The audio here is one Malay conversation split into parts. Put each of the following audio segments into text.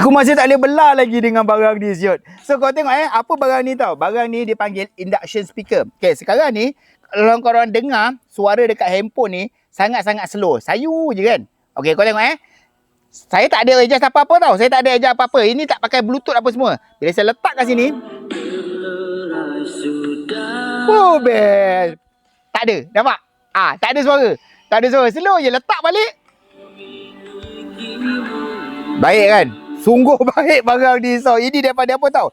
Aku masih tak boleh belah lagi dengan barang ni, siot. So, kau tengok apa barang ni tau. Barang ni dia panggil induction speaker. Okay, sekarang ni, kalau korang dengar suara dekat handphone ni, sangat-sangat slow. Sayu je kan. Okay, kau tengok Saya tak ada adjust apa-apa tau. Saya tak ada adjust apa-apa. Ini tak pakai bluetooth apa semua. Bila saya letak kat sini. Oh, best. Tak ada. Nampak? Tak ada suara. Tak ada suara. Slow je. Letak balik. Baik kan? Sungguh baik barang ni. So, ini daripada apa tau?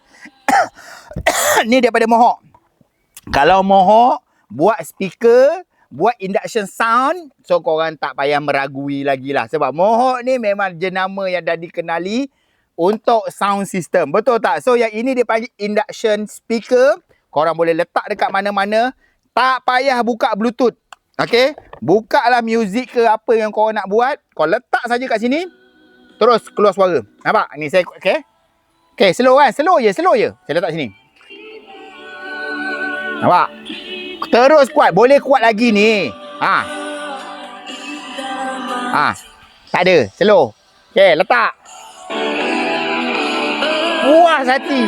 Ni daripada Mohawk. Kalau Mohawk buat speaker, buat induction sound, so korang tak payah meragui lagi lah. Sebab Mohawk ni memang jenama yang dah dikenali untuk sound system. Betul tak? So, yang ini dia panggil induction speaker. Korang boleh letak dekat mana-mana. Tak payah buka bluetooth. Okay? Buka lah muzik ke apa yang korang nak buat. Kau letak saja kat sini. Terus keluar suara. Nampak? Ni saya, okay? Okay, slow kan? Slow je. Saya letak sini. Nampak? Terus kuat. Boleh kuat lagi ni. Tak ada. Slow. Okay, letak. Puas hati.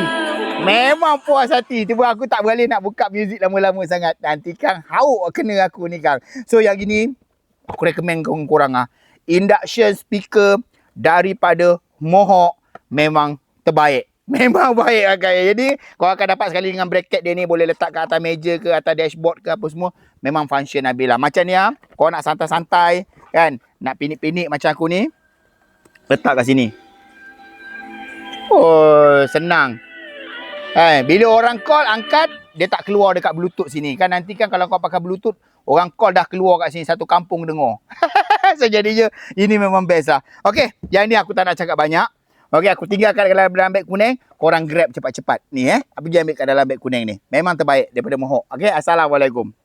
Memang puas hati. Tiba aku tak boleh nak buka muzik lama-lama sangat. Nanti kan hauk kena aku ni kan. So yang gini, aku recommend korang induction speaker daripada Mohawk memang terbaik. Memang baik kan. Jadi kau akan dapat sekali dengan bracket dia ni. Boleh letak kat atas meja ke, atas dashboard ke apa semua. Memang function habis lah. Macam ni kau nak santai-santai kan, nak pinik-pinik macam aku ni, letak kat sini. Oh, senang. Bila orang call, angkat, dia tak keluar dekat bluetooth sini. Kan nanti kan kalau kau pakai bluetooth, orang call dah keluar kat sini, satu kampung dengar. So jadinya ini memang best lah. Okay, yang ni aku tak nak cakap banyak. Okay, aku tinggalkan dalam beg kuning. Korang grab cepat-cepat ni Pergi ambil kat dalam beg kuning ni. Memang terbaik daripada Mohawk. Okay, Assalamualaikum.